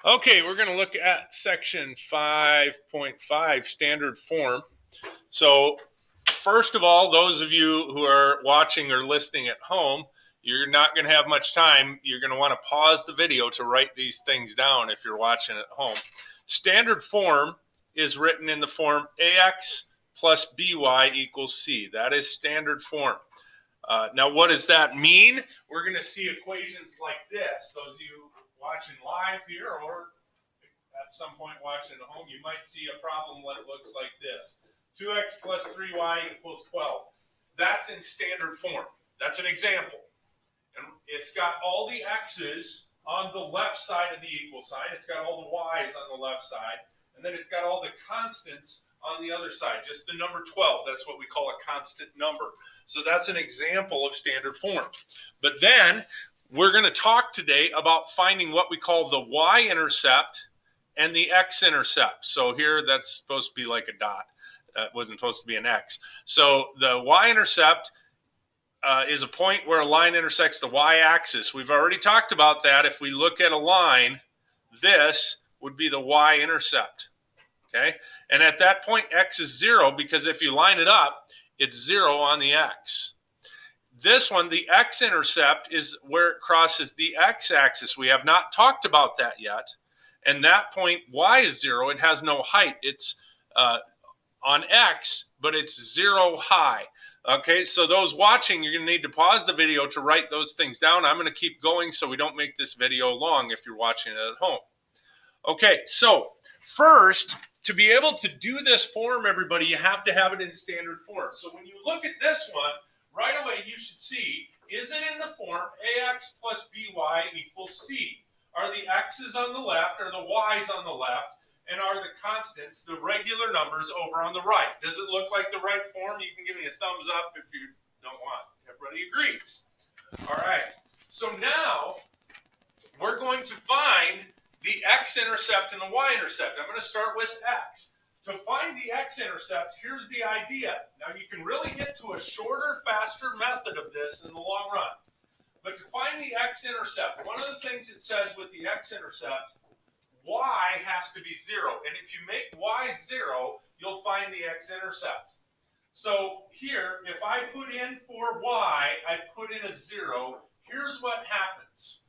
Okay, we're going to look at section 5.5, standard form. So first of all, those of you who are watching or listening at home, you're not going to have much time. You're going to want to pause the video to write these things down if you're watching at home. Standard form is written in the form AX plus BY equals C. That is standard form. Now, what does that mean? We're going to see equations like this. Those of you watching live here or at some point watching at home, you might see a problem that looks like this. 2x plus 3y equals 12. That's in standard form. That's an example. And it's got all the x's on the left side of the equal sign. It's got all the y's on the left side. And then it's got all the constants on the other side, just the number 12. That's what we call a constant number. So that's an example of standard form. But then we're going to talk today about finding what we call the y-intercept and the x-intercept. So here that's supposed to be like a dot. It wasn't supposed to be an x. So the y-intercept is a point where a line intersects the y-axis. We've already talked about that. If we look at a line, this would be the y-intercept. Okay? And at that point, x is 0 because if you line it up, it's 0 on the x. This one, the x-intercept, is where it crosses the x-axis. We have not talked about that yet. And that point, y is 0. It has no height. It's on x, but it's 0 high. Okay, so those watching, you're going to need to pause the video to write those things down. I'm going to keep going so we don't make this video long if you're watching it at home. Okay, so first, to be able to do this form, everybody, you have to have it in standard form. So when you look at this one, right away you should see, is it in the form AX plus BY equals C? Are the x's on the left, are the y's on the left, and are the constants, the regular numbers, over on the right? Does it look like the right form? You can give me a thumbs up if you don't want. Everybody agrees. All right. So now we're going to find the x-intercept and the y-intercept. I'm going to start with x. To find the x-intercept, here's the idea. Now you can really get to a shorter, faster method of this in the long run. But to find the x-intercept, one of the things it says with the x-intercept, y has to be 0. And if you make y 0, you'll find the x-intercept. So here, if I put in for y, I put in a 0. Here's what happens.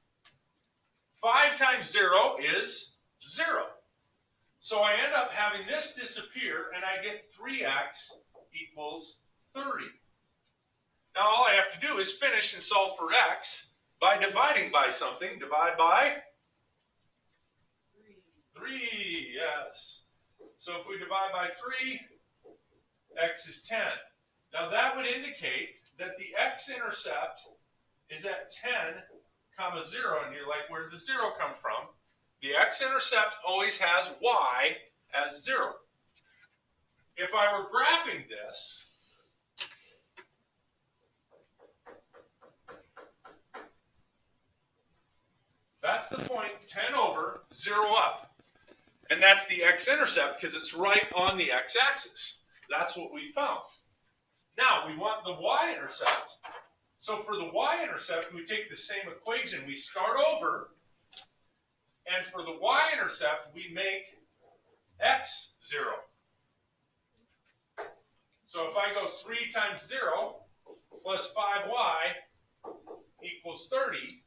5 times 0 is 0. So I end up having this disappear, and I get 3x equals 30. Now all I have to do is finish and solve for x by dividing by something. Divide by 3, yes. So if we divide by 3, x is 10. Now that would indicate that the x-intercept is at 10, 0, and you're like, where did the 0 come from? The x-intercept always has y as 0. If I were graphing this, that's the point, 10 over, 0 up. And that's the x-intercept because it's right on the x-axis. That's what we found. Now, we want the y-intercept. So for the y-intercept, we take the same equation. We start over, and for the y-intercept, we make x 0. So if I go 3 times 0 plus 5y equals 30,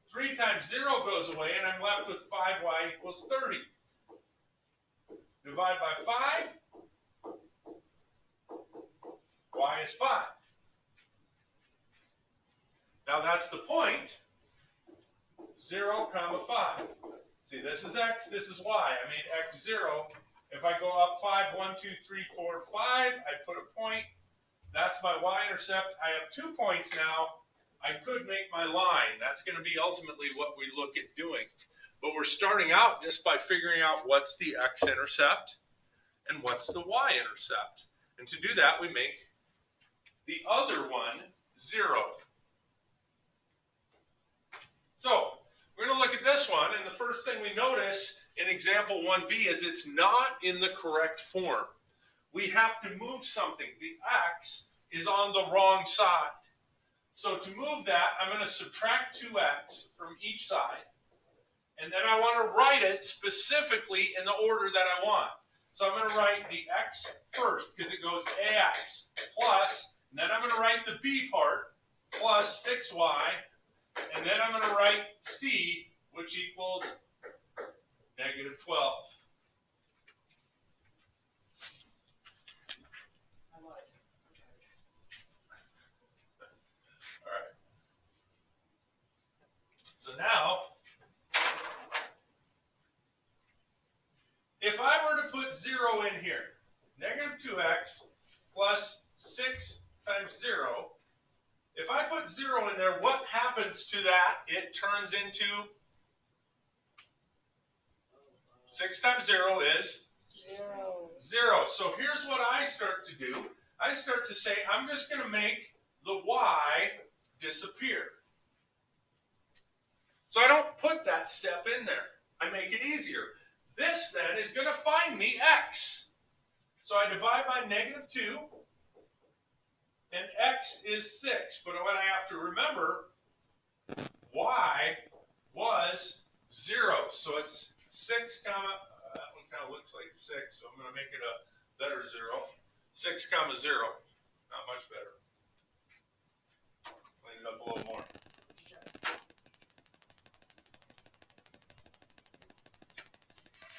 3 times 0 goes away, and I'm left with 5y equals 30. Divide by 5, y is 5. Now that's the point, 0, 5. See, this is x, this is y. I made x 0. If I go up 5, 1, 2, 3, 4, 5, I put a point. That's my y-intercept. I have 2 points now. I could make my line. That's going to be ultimately what we look at doing. But we're starting out just by figuring out what's the x-intercept and what's the y-intercept. And to do that, we make the other one 0. So we're going to look at this one, and the first thing we notice in example 1b is it's not in the correct form. We have to move something. The x is on the wrong side. So to move that, I'm going to subtract 2x from each side. And then I want to write it specifically in the order that I want. So I'm going to write the x first because it goes ax plus, and then I'm going to write the b part plus 6y, and then I'm going to write c, which equals negative 12. All right. So now, if I were to put 0 in here, negative 2x plus 6 times 0, if I put 0 in there, what happens to that? It turns into 6 times 0 is 0. So here's what I start to do. I start to say, I'm just going to make the y disappear. So I don't put that step in there. I make it easier. This then is going to find me x. So I divide by negative 2, and x is 6. But what I have to remember, y was 0. So it's 6 comma, that one kind of looks like 6, so I'm going to make it a better 0. 6 comma 0. Not much better. Clean it up a little more.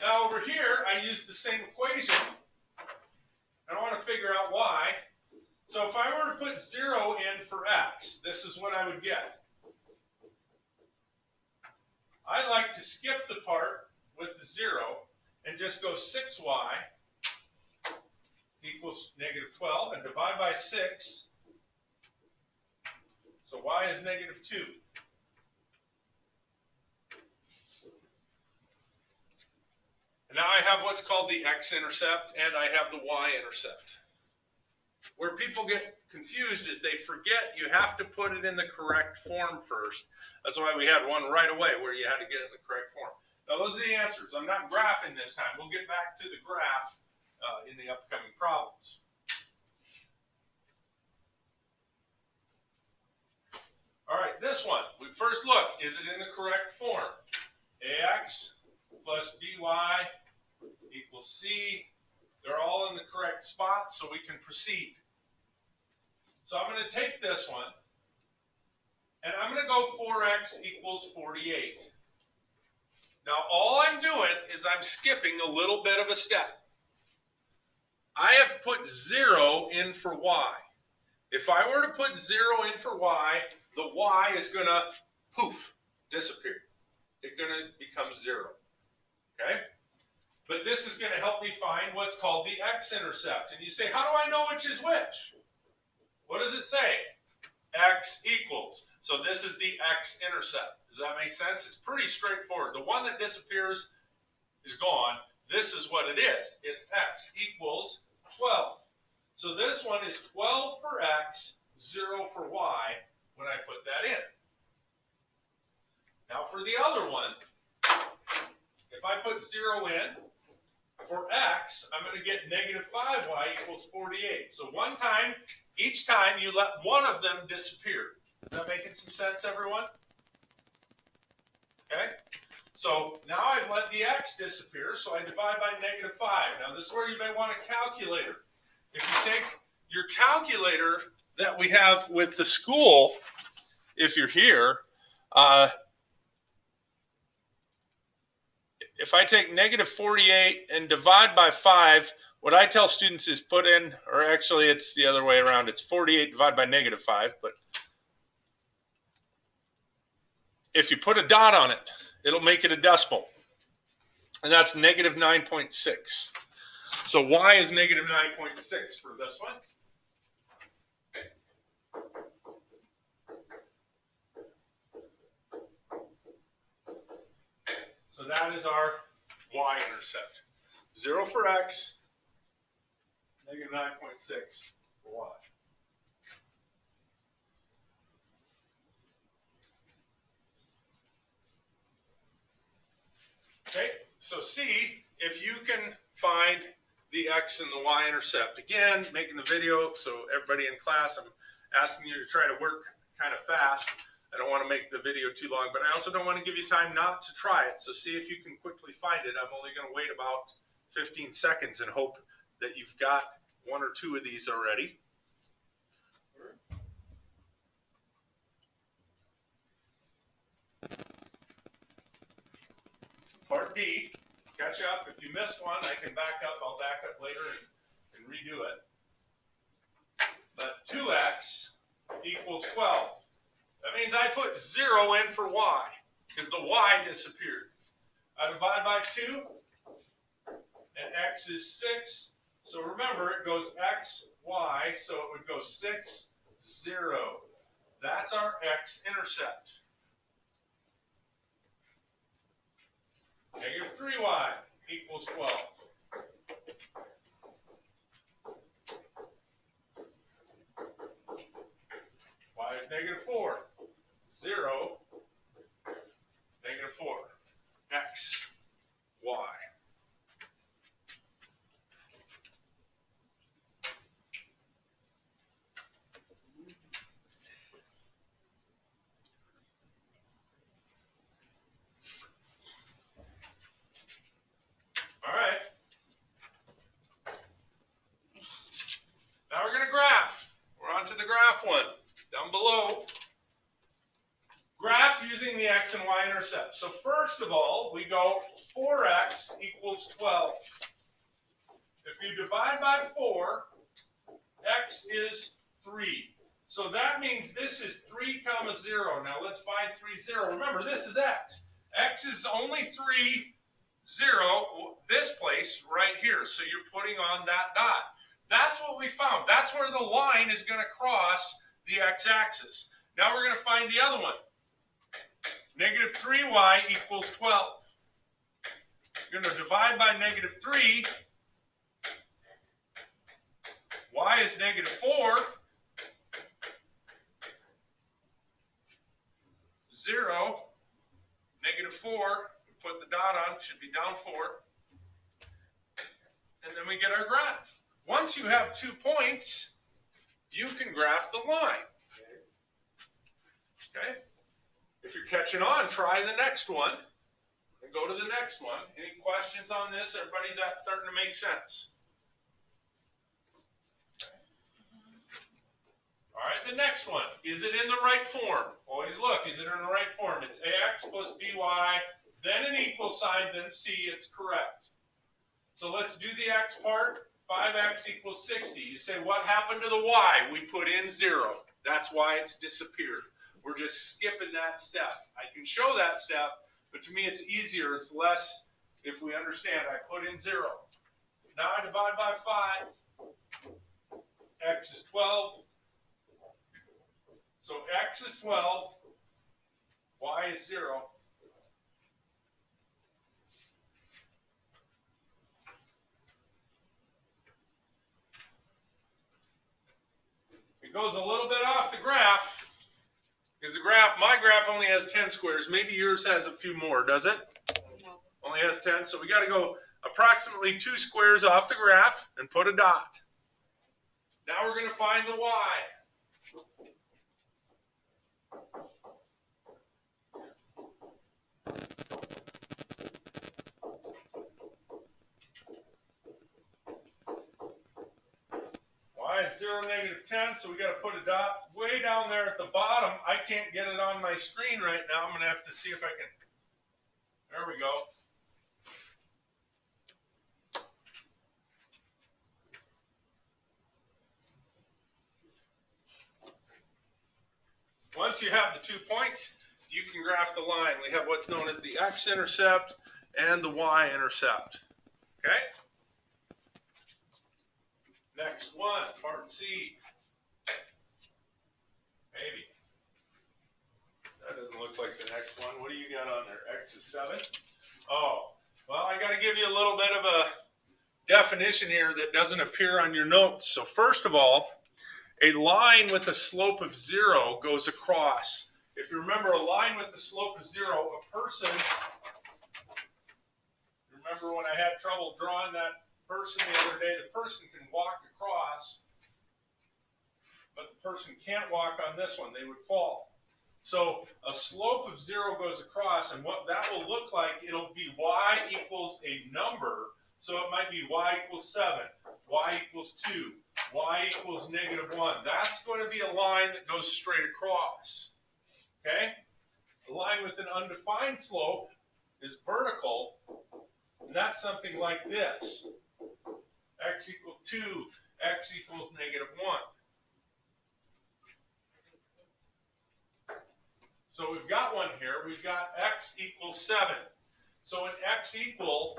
Now over here, I use the same equation. I want to figure out y. So if I were to put 0 in for x, this is what I would get. I like to skip the part with the 0 and just go 6y equals negative 12 and divide by 6. So y is negative 2. And now I have what's called the x-intercept and I have the y-intercept. Where people get confused is they forget you have to put it in the correct form first. That's why we had one right away where you had to get it in the correct form. Now those are the answers. I'm not graphing this time. We'll get back to the graph in the upcoming problems. All right, this one. We first look, is it in the correct form? ax plus by equals c. They're all in the correct spots, so we can proceed. So I'm going to take this one, and I'm going to go 4x equals 48. Now, all I'm doing is I'm skipping a little bit of a step. I have put 0 in for y. If I were to put 0 in for y, the y is going to poof, disappear. It's going to become 0. Okay? But this is going to help me find what's called the x-intercept. And you say, how do I know which is which? What does it say? X equals. So this is the x-intercept. Does that make sense? It's pretty straightforward. The one that disappears is gone. This is what it is. It's x equals 12. So this one is 12 for x, 0 for y when I put that in. Now for the other one, if I put 0 in, for x, I'm going to get negative 5y equals 48. So one time, each time you let one of them disappear. Is that making some sense, everyone? Okay? So now I've let the x disappear, so I divide by negative 5. Now this is where you may want a calculator. If you take your calculator that we have with the school, if you're here, if I take negative 48 and divide by 5, what I tell students is put in, or actually it's the other way around, it's 48 divided by negative 5, but if you put a dot on it, it'll make it a decimal, and that's negative 9.6. So y is negative 9.6 for this one. So that is our y-intercept. 0 for x, negative 9.6 for y. Okay, so see if you can find the x and the y-intercept. Again, making the video, so everybody in class, I'm asking you to try to work kind of fast. I don't want to make the video too long, but I also don't want to give you time not to try it. So see if you can quickly find it. I'm only going to wait about 15 seconds and hope that you've got one or two of these already. Part D, catch up. If you missed one, I can back up. I'll back up later and redo it. But 2x equals 12. That means I put 0 in for y, because the y disappeared. I divide by 2, and x is 6. So remember, it goes x, y, so it would go 6, 0. That's our x-intercept. Negative 3y equals 12. Y is negative 4. 0, negative 4. X, y. All right. Now we're going to graph. We're on to the graph one. Down below. Graph using the x and y intercept. So first of all, we go 4x equals 12. If you divide by 4, x is 3. So that means this is 3 comma 0. Now let's find 3, 0. Remember, this is x. X is only 3, 0, this place right here. So you're putting on that dot. That's what we found. That's where the line is going to cross the x-axis. Now we're going to find the other one. Negative 3y equals 12. You're going to divide by negative 3. Y is negative 4. 0. Negative 4. We put the dot on. Should be down 4. And then we get our graph. Once you have 2 points, you can graph the line. Okay? If you're catching on, try the next one and go to the next one. Any questions on this? Everybody's starting to make sense. Okay. All right, the next one. Is it in the right form? Always look, is it in the right form? It's ax plus by, then an equal sign, then c. It's correct. So let's do the x part. 5x equals 60. You say, what happened to the y? We put in 0. That's why it's disappeared. We're just skipping that step. I can show that step, but to me it's easier. It's less if we understand. I put in 0. Now I divide by 5. X is 12. So x is 12. Y is 0. It goes a little bit off the graph. Because my graph only has 10 squares. Maybe yours has a few more, does it? No. Only has 10, so we got to go approximately 2 squares off the graph and put a dot. Now we're going to find the y. Y is 0, negative 10, so we got to put a dot way down there at the bottom. I can't get it on my screen right now. I'm going to have to see if I can. There we go. Once you have the 2 points, you can graph the line. We have what's known as the x-intercept and the y-intercept. Okay? Next one, part C. Maybe. That doesn't look like the next one. What do you got on there? X is 7? Oh, well, I got to give you a little bit of a definition here that doesn't appear on your notes. So first of all, a line with a slope of 0 goes across. If you remember, a line with a slope of 0, a person, remember when I had trouble drawing that person the other day, the person can walk across, but the person can't walk on this one. They would fall. So a slope of 0 goes across, and what that will look like, it'll be y equals a number. So it might be y equals 7, y equals 2, y equals -1. That's going to be a line that goes straight across. Okay? A line with an undefined slope is vertical, and that's something like this. X equals 2, x equals -1. So we've got one here. We've got x equals 7. So an x equal,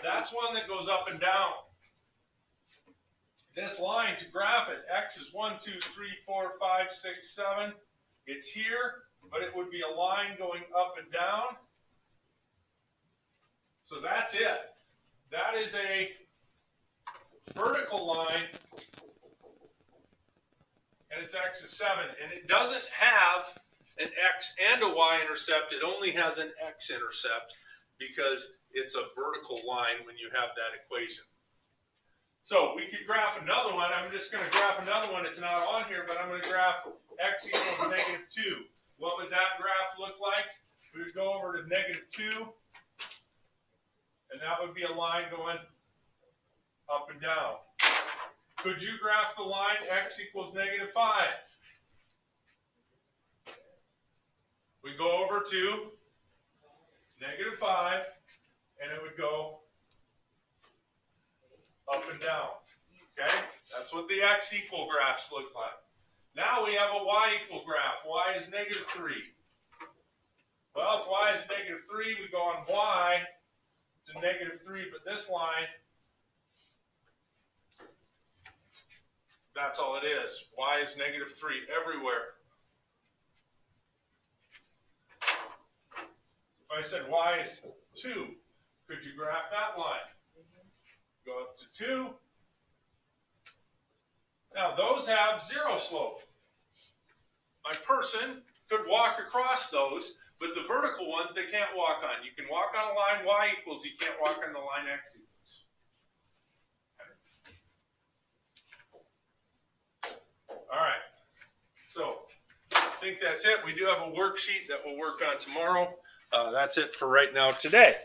that's one that goes up and down. This line, to graph it, x is 1, 2, 3, 4, 5, 6, 7. It's here, but it would be a line going up and down. So that's it. That is a vertical line, and its x is 7. And it doesn't have an x and a y-intercept. It only has an x-intercept because it's a vertical line when you have that equation. So we could graph another one. I'm just going to graph another one. It's not on here, but I'm going to graph x equals -2. What would that graph look like? We would go over to -2, and that would be a line going up and down. Could you graph the line x equals -5? We go over to -5, and it would go up and down. Okay? That's what the x equal graphs look like. Now we have a y equal graph. Y is -3. Well, if y is -3, we go on y to -3, but this line, that's all it is. Y is -3 everywhere. If I said y is 2, could you graph that line? Go up to 2. Now those have 0 slope. My person could walk across those, but the vertical ones they can't walk on. You can walk on a line y equals, you can't walk on the line x equals. All right. So I think that's it. We do have a worksheet that we'll work on tomorrow. That's it for right now today.